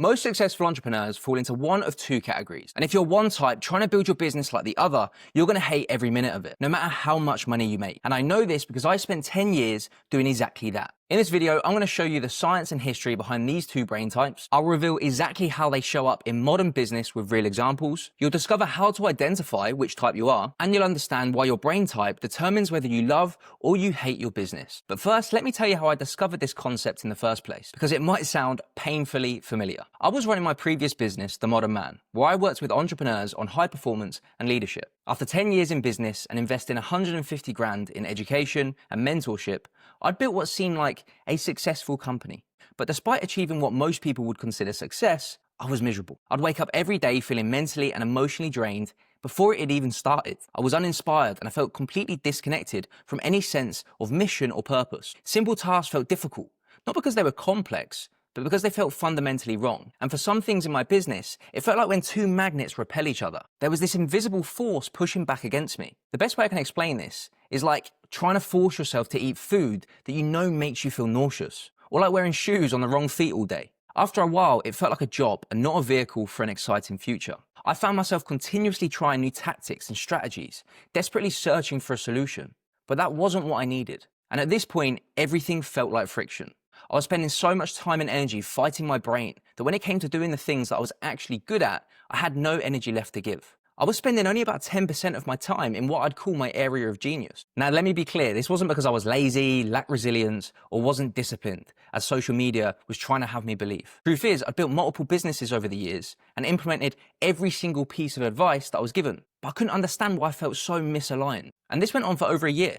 Most successful entrepreneurs fall into one of two categories. And if you're one type trying to build your business like the other, you're going to hate every minute of it, no matter how much money you make. And I know this because I spent 10 years doing exactly that. In this video, I'm going to show you the science and history behind these two brain types. I'll reveal exactly how they show up in modern business with real examples. You'll discover how to identify which type you are, and you'll understand why your brain type determines whether you love or you hate your business. But first, let me tell you how I discovered this concept in the first place, because it might sound painfully familiar. I was running my previous business, The Modern Man, where I worked with entrepreneurs on high performance and leadership. After 10 years in business and investing 150 grand in education and mentorship, I'd built what seemed like a successful company. But despite achieving what most people would consider success, I was miserable. I'd wake up every day feeling mentally and emotionally drained before it had even started. I was uninspired and I felt completely disconnected from any sense of mission or purpose. Simple tasks felt difficult, not because they were complex, but because they felt fundamentally wrong. And for some things in my business, it felt like when two magnets repel each other. There was this invisible force pushing back against me. The best way I can explain this is like trying to force yourself to eat food that you know makes you feel nauseous, or like wearing shoes on the wrong feet all day. After a while, it felt like a job and not a vehicle for an exciting future. I found myself continuously trying new tactics and strategies, desperately searching for a solution. But that wasn't what I needed. And at this point, everything felt like friction. I was spending so much time and energy fighting my brain that when it came to doing the things that I was actually good at, I had no energy left to give. I was spending only about 10% of my time in what I'd call my area of genius. Now, let me be clear, this wasn't because I was lazy, lacked resilience, or wasn't disciplined, as social media was trying to have me believe. Truth is, I built multiple businesses over the years and implemented every single piece of advice that I was given, but I couldn't understand why I felt so misaligned. And this went on for over a year,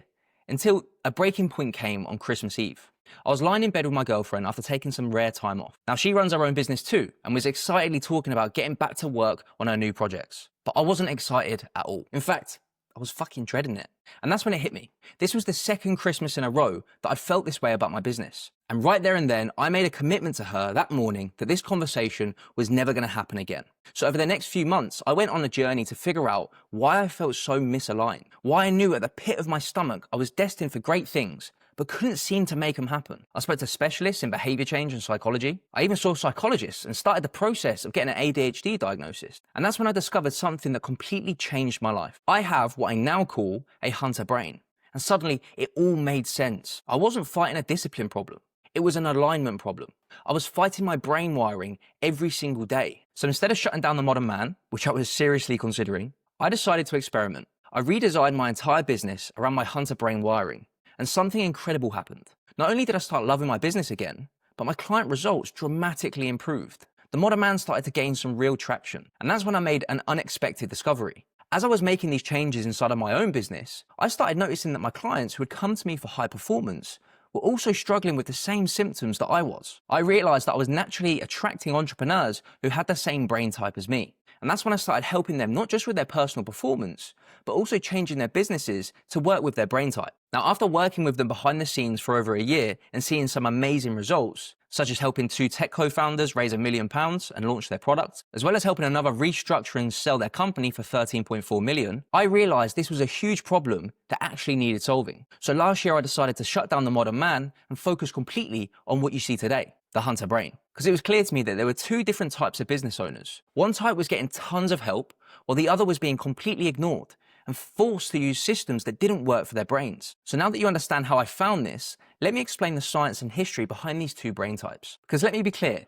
until a breaking point came on Christmas Eve. I was lying in bed with my girlfriend after taking some rare time off. Now, she runs her own business too, and was excitedly talking about getting back to work on her new projects. But I wasn't excited at all. In fact, I was fucking dreading it. And that's when it hit me. This was the second Christmas in a row that I'd felt this way about my business. And right there and then, I made a commitment to her that morning that this conversation was never going to happen again. So over the next few months, I went on a journey to figure out why I felt so misaligned, why I knew at the pit of my stomach I was destined for great things, but couldn't seem to make them happen. I spoke to specialists in behavior change and psychology. I even saw psychologists and started the process of getting an ADHD diagnosis. And that's when I discovered something that completely changed my life. I have what I now call a hunter brain. And suddenly it all made sense. I wasn't fighting a discipline problem. It was an alignment problem. I was fighting my brain wiring every single day. So instead of shutting down The Modern Man, which I was seriously considering, I decided to experiment. I redesigned my entire business around my hunter brain wiring. And something incredible happened. Not only did I start loving my business again, but my client results dramatically improved. The Modern Man started to gain some real traction. And that's when I made an unexpected discovery. As I was making these changes inside of my own business, I started noticing that my clients who had come to me for high performance were also struggling with the same symptoms that I was. I realized that I was naturally attracting entrepreneurs who had the same brain type as me. And that's when I started helping them not just with their personal performance, but also changing their businesses to work with their brain type. Now, after working with them behind the scenes for over a year and seeing some amazing results, such as helping 2 tech co-founders raise £1 million and launch their product, as well as helping another restructure and sell their company for 13.4 million, I realized this was a huge problem that actually needed solving. So last year I decided to shut down The Modern Man and focus completely on what you see today, the hunter brain. Because it was clear to me that there were two different types of business owners. One type was getting tons of help, while the other was being completely ignored and forced to use systems that didn't work for their brains. So now that you understand how I found this, let me explain the science and history behind these two brain types. Because let me be clear,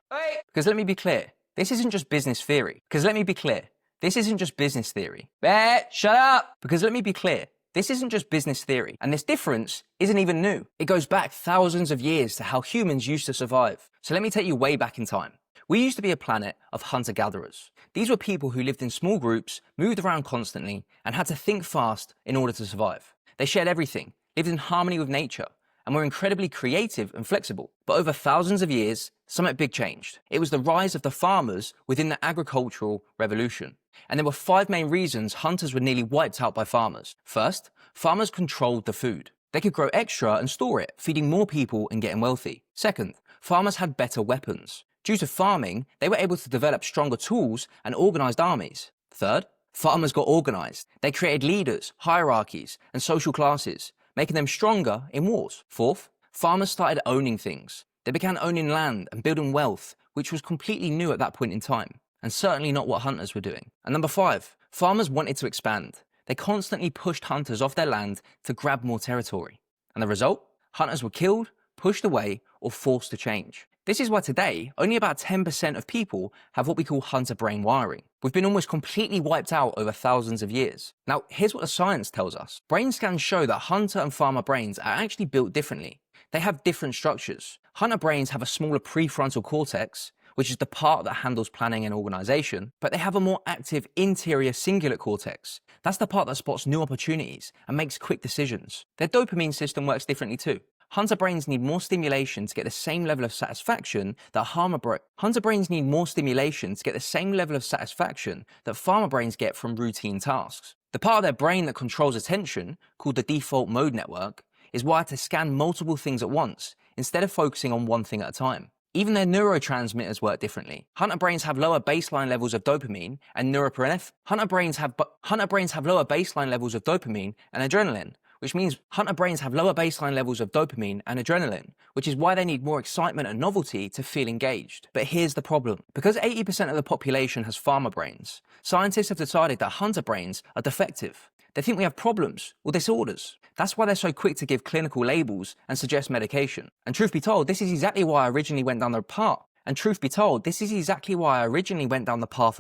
this isn't just business theory. Because let me be clear, this isn't just business theory. Shut up! Because let me be clear, this isn't just business theory, and this difference isn't even new. It goes back thousands of years to how humans used to survive. So let me take you way back in time. We used to be a planet of hunter-gatherers. These were people who lived in small groups, moved around constantly, and had to think fast in order to survive. They shared everything, lived in harmony with nature, and were incredibly creative and flexible. But over thousands of years, something big changed. It was the rise of the farmers within the agricultural revolution. And there were 5 main reasons hunters were nearly wiped out by farmers. First, farmers controlled the food. They could grow extra and store it, feeding more people and getting wealthy. Second, farmers had better weapons. Due to farming, they were able to develop stronger tools and organized armies. Third, farmers got organized. They created leaders, hierarchies, and social classes, making them stronger in wars. Fourth, farmers started owning things. They began owning land and building wealth, which was completely new at that point in time, and certainly not what hunters were doing. And number 5, farmers wanted to expand. They constantly pushed hunters off their land to grab more territory. And the result? Hunters were killed, pushed away, or forced to change. This is why today, only about 10% of people have what we call hunter brain wiring. We've been almost completely wiped out over thousands of years. Now, here's what the science tells us. Brain scans show that hunter and farmer brains are actually built differently. They have different structures. Hunter brains have a smaller prefrontal cortex, which is the part that handles planning and organization, but they have a more active interior cingulate cortex. That's the part that spots new opportunities and makes quick decisions. Their dopamine system works differently too. Hunter brains need more stimulation to get the same level of satisfaction that farmer brains get from routine tasks. The part of their brain that controls attention, called the default mode network, is wired to scan multiple things at once, instead of focusing on one thing at a time. Even their neurotransmitters work differently. Hunter brains have lower baseline levels of dopamine and norepinephrine. Hunter brains have lower baseline levels of dopamine and adrenaline, which is why they need more excitement and novelty to feel engaged. But here's the problem. Because 80% of the population has farmer brains, scientists have decided that hunter brains are defective. They think we have problems or disorders. That's why they're so quick to give clinical labels and suggest medication. And truth be told, this is exactly why I originally went down the path of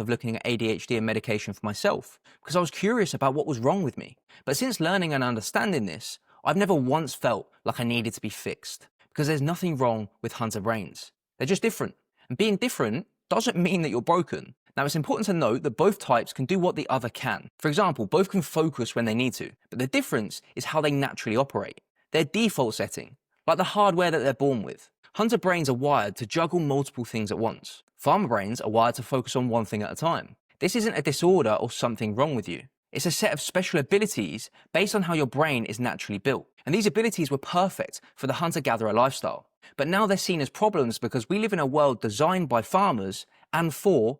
looking at ADHD and medication for myself, because I was curious about what was wrong with me. But since learning and understanding this, I've never once felt like I needed to be fixed, because there's nothing wrong with hunter brains. They're just different. And being different doesn't mean that you're broken. Now, it's important to note that both types can do what the other can. For example, both can focus when they need to, but the difference is how they naturally operate. Their default setting, like the hardware that they're born with. Hunter brains are wired to juggle multiple things at once. Farmer brains are wired to focus on one thing at a time. This isn't a disorder or something wrong with you. It's a set of special abilities based on how your brain is naturally built. And these abilities were perfect for the hunter-gatherer lifestyle. But now they're seen as problems because we live in a world designed by farmers and for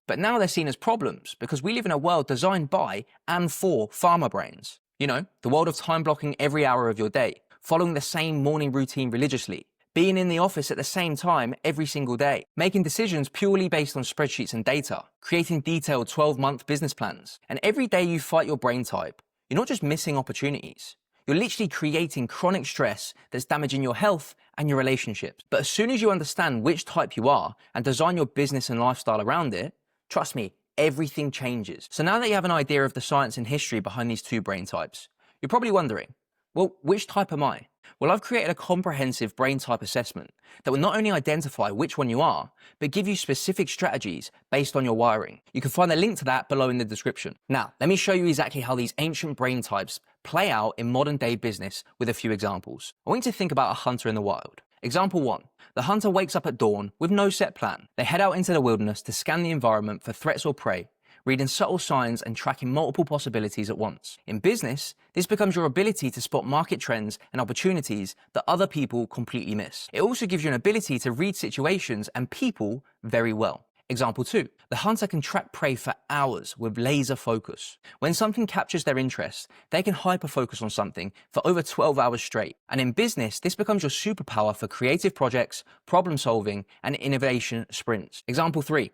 farmer brains. You know, the world of time blocking every hour of your day, following the same morning routine religiously, being in the office at the same time every single day, making decisions purely based on spreadsheets and data, creating detailed 12-month business plans. And every day you fight your brain type, you're not just missing opportunities. You're literally creating chronic stress that's damaging your health and your relationships. But as soon as you understand which type you are and design your business and lifestyle around it, trust me, everything changes. So now that you have an idea of the science and history behind these two brain types, you're probably wondering, well, which type am I? Well, I've created a comprehensive brain type assessment that will not only identify which one you are, but give you specific strategies based on your wiring. You can find the link to that below in the description. Now, let me show you exactly how these ancient brain types play out in modern day business with a few examples. I want you to think about a hunter in the wild. Example 1. The hunter wakes up at dawn with no set plan. They head out into the wilderness to scan the environment for threats or prey, reading subtle signs and tracking multiple possibilities at once. In business, this becomes your ability to spot market trends and opportunities that other people completely miss. It also gives you an ability to read situations and people very well. Example 2. The hunter can track prey for hours with laser focus. When something captures their interest, they can hyper-focus on something for over 12 hours straight. And in business, this becomes your superpower for creative projects, problem solving, and innovation sprints. Example 3.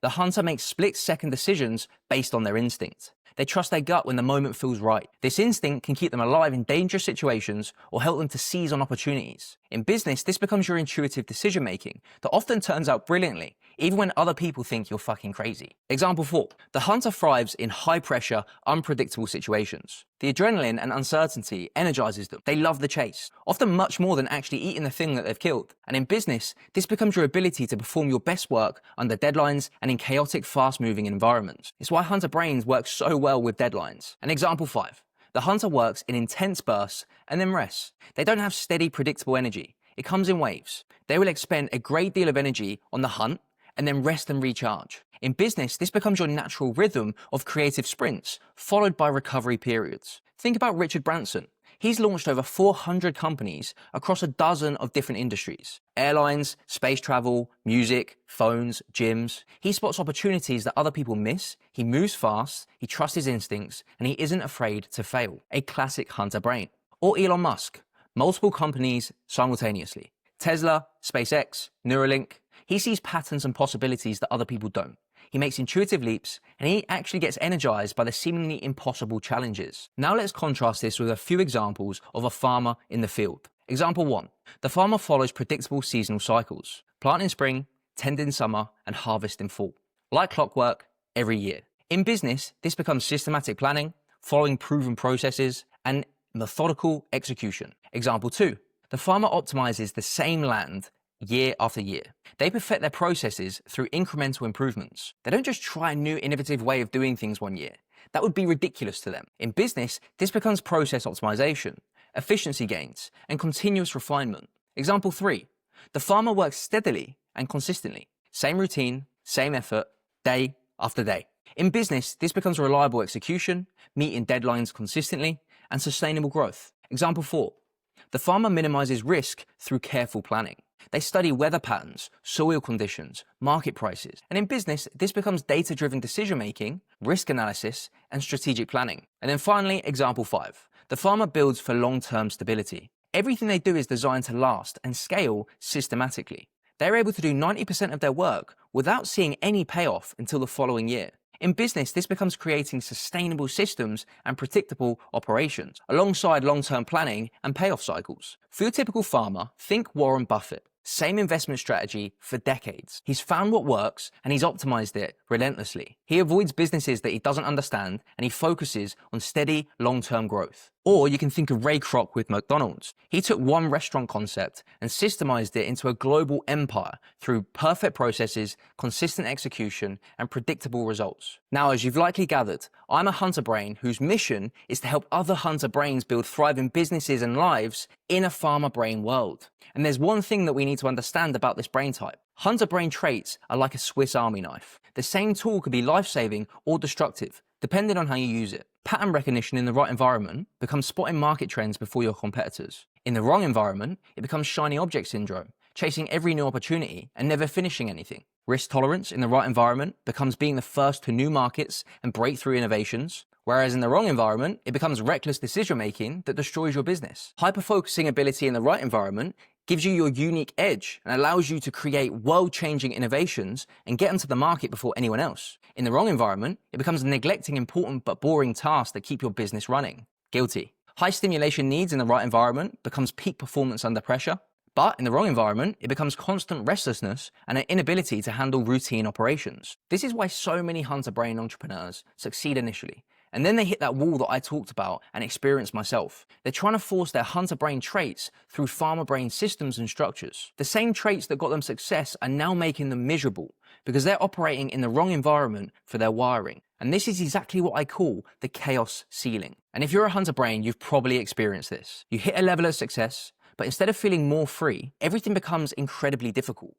The hunter makes split-second decisions based on their instinct. They trust their gut when the moment feels right. This instinct can keep them alive in dangerous situations or help them to seize on opportunities. In business, this becomes your intuitive decision-making that often turns out brilliantly, even when other people think you're fucking crazy. Example 4. The hunter thrives in high-pressure, unpredictable situations. The adrenaline and uncertainty energizes them. They love the chase, often much more than actually eating the thing that they've killed. And in business, this becomes your ability to perform your best work under deadlines and in chaotic, fast-moving environments. It's why hunter brains work so well with deadlines. And example 5. The hunter works in intense bursts and then rests. They don't have steady, predictable energy. It comes in waves. They will expend a great deal of energy on the hunt and then rest and recharge. In business, this becomes your natural rhythm of creative sprints, followed by recovery periods. Think about Richard Branson. He's launched over 400 companies across a dozen of different industries. Airlines, space travel, music, phones, gyms. He spots opportunities that other people miss, he moves fast, he trusts his instincts, and he isn't afraid to fail. A classic hunter brain. Or Elon Musk. Multiple companies simultaneously. Tesla, SpaceX, Neuralink, he sees patterns and possibilities that other people don't. He makes intuitive leaps, and he actually gets energized by the seemingly impossible challenges. Now let's contrast this with a few examples of a farmer in the field. Example 1. The farmer follows predictable seasonal cycles. Plant in spring, tend in summer, and harvest in fall. Like clockwork, every year. In business, this becomes systematic planning, following proven processes, and methodical execution. Example 2. The farmer optimizes the same land year after year. They perfect their processes through incremental improvements. They don't just try a new innovative way of doing things one year. That would be ridiculous to them. In business, this becomes process optimization, efficiency gains, and continuous refinement. Example 3. The farmer works steadily and consistently. Same routine, same effort, day after day. In business, this becomes reliable execution, meeting deadlines consistently, and sustainable growth. Example 4. The farmer minimizes risk through careful planning. They study weather patterns, soil conditions, market prices. And in business, this becomes data-driven decision-making, risk analysis, and strategic planning. And then finally, example 5. The farmer builds for long-term stability. Everything they do is designed to last and scale systematically. They're able to do 90% of their work without seeing any payoff until the following year. In business, this becomes creating sustainable systems and predictable operations, alongside long-term planning and payoff cycles. For your typical farmer, think Warren Buffett. Same investment strategy for decades. He's found what works and he's optimized it relentlessly. He avoids businesses that he doesn't understand and he focuses on steady, long-term growth. Or you can think of Ray Kroc with McDonald's. He took one restaurant concept and systemized it into a global empire through perfect processes, consistent execution, and predictable results. Now, as you've likely gathered, I'm a hunter brain whose mission is to help other hunter brains build thriving businesses and lives in a farmer brain world. And there's one thing that we need to understand about this brain type. Hunter brain traits are like a Swiss Army knife. The same tool could be life-saving or destructive, depending on how you use it. Pattern recognition in the right environment becomes spotting market trends before your competitors. In the wrong environment, it becomes shiny object syndrome, chasing every new opportunity and never finishing anything. Risk tolerance in the right environment becomes being the first to new markets and breakthrough innovations. Whereas in the wrong environment, it becomes reckless decision-making that destroys your business. Hyper-focusing ability in the right environment gives you your unique edge and allows you to create world-changing innovations and get them to the market before anyone else. In the wrong environment, it becomes neglecting important but boring tasks that keep your business running. Guilty. High stimulation needs in the right environment becomes peak performance under pressure. But in the wrong environment, it becomes constant restlessness and an inability to handle routine operations. This is why so many hunter brain entrepreneurs succeed initially. And then they hit that wall that I talked about and experienced myself. They're trying to force their hunter brain traits through farmer brain systems and structures. The same traits that got them success are now making them miserable because they're operating in the wrong environment for their wiring. And this is exactly what I call the chaos ceiling. And if you're a hunter brain, you've probably experienced this. You hit a level of success, but instead of feeling more free, everything becomes incredibly difficult.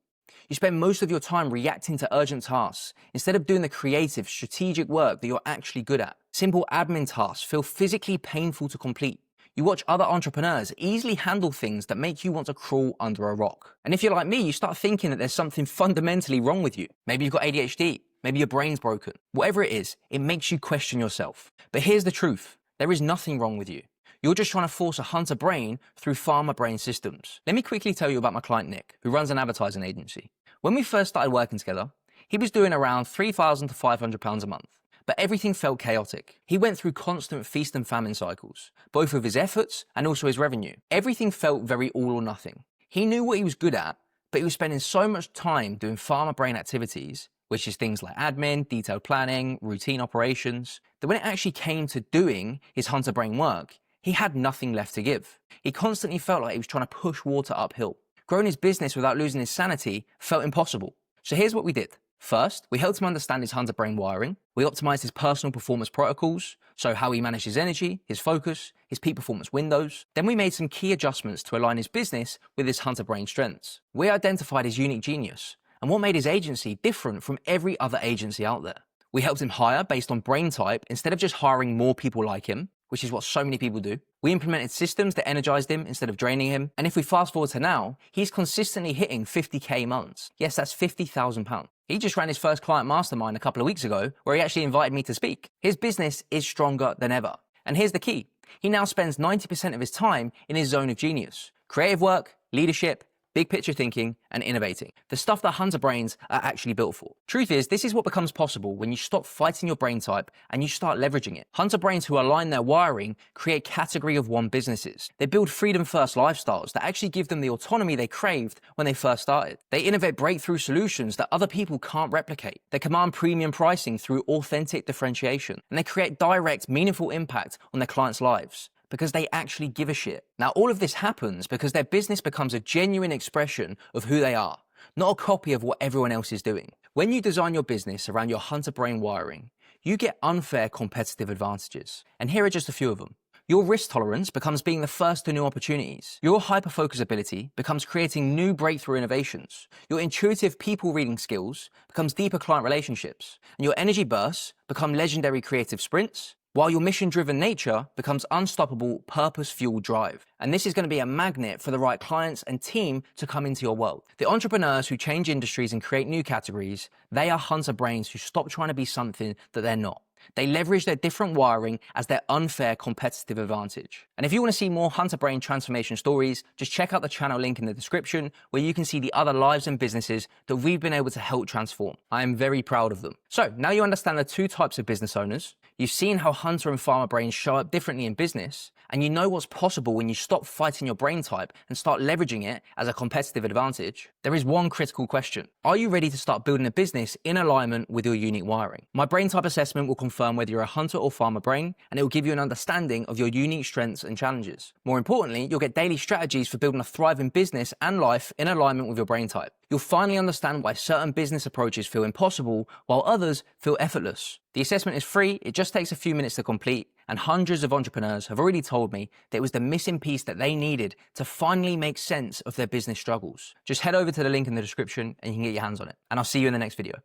You spend most of your time reacting to urgent tasks instead of doing the creative, strategic work that you're actually good at. Simple admin tasks feel physically painful to complete. You watch other entrepreneurs easily handle things that make you want to crawl under a rock. And if you're like me, you start thinking that there's something fundamentally wrong with you. Maybe you've got ADHD, maybe your brain's broken. Whatever it is, it makes you question yourself. But here's the truth. There is nothing wrong with you. You're just trying to force a hunter brain through farmer brain systems. Let me quickly tell you about my client Nick, who runs an advertising agency. When we first started working together, he was doing around £3,000 to £500 a month, but everything felt chaotic. He went through constant feast and famine cycles, both with his efforts and also his revenue. Everything felt very all or nothing. He knew what he was good at, but he was spending so much time doing farmer brain activities, which is things like admin, detailed planning, routine operations, that when it actually came to doing his hunter brain work, he had nothing left to give. He constantly felt like he was trying to push water uphill. Growing his business without losing his sanity felt impossible. So here's what we did. First, we helped him understand his hunter brain wiring. We optimized his personal performance protocols, so how he managed his energy, his focus, his peak performance windows. Then we made some key adjustments to align his business with his hunter brain strengths. We identified his unique genius and what made his agency different from every other agency out there. We helped him hire based on brain type instead of just hiring more people like him, which is what so many people do. We implemented systems that energized him instead of draining him. And if we fast forward to now, he's consistently hitting 50K months. Yes, that's £50,000. He just ran his first client mastermind a couple of weeks ago where he actually invited me to speak. His business is stronger than ever. And here's the key. He now spends 90% of his time in his zone of genius. Creative work, leadership, big picture thinking, and innovating. The stuff that hunter brains are actually built for. Truth is, this is what becomes possible when you stop fighting your brain type and you start leveraging it. Hunter brains who align their wiring create category of one businesses. They build freedom first lifestyles that actually give them the autonomy they craved when they first started. They innovate breakthrough solutions that other people can't replicate. They command premium pricing through authentic differentiation. And they create direct, meaningful impact on their clients' lives, because they actually give a shit. Now, all of this happens because their business becomes a genuine expression of who they are, not a copy of what everyone else is doing. When you design your business around your hunter brain wiring, you get unfair competitive advantages. And here are just a few of them. Your risk tolerance becomes being the first to new opportunities. Your hyper-focus ability becomes creating new breakthrough innovations. Your intuitive people reading skills becomes deeper client relationships. And your energy bursts become legendary creative sprints, while your mission-driven nature becomes unstoppable, purpose-fueled drive. And this is going to be a magnet for the right clients and team to come into your world. The entrepreneurs who change industries and create new categories, they are hunter brains who stop trying to be something that they're not. They leverage their different wiring as their unfair competitive advantage. And if you want to see more hunter brain transformation stories, just check out the channel link in the description where you can see the other lives and businesses that we've been able to help transform. I am very proud of them. So now you understand the two types of business owners. You've seen how hunter and farmer brains show up differently in business, and you know what's possible when you stop fighting your brain type and start leveraging it as a competitive advantage. There is one critical question. Are you ready to start building a business in alignment with your unique wiring? My brain type assessment will confirm whether you're a hunter or farmer brain, and it will give you an understanding of your unique strengths and challenges. More importantly, you'll get daily strategies for building a thriving business and life in alignment with your brain type. You'll finally understand why certain business approaches feel impossible while others feel effortless. The assessment is free, it just takes a few minutes to complete, and hundreds of entrepreneurs have already told me that it was the missing piece that they needed to finally make sense of their business struggles. Just head over to the link in the description and you can get your hands on it. And I'll see you in the next video.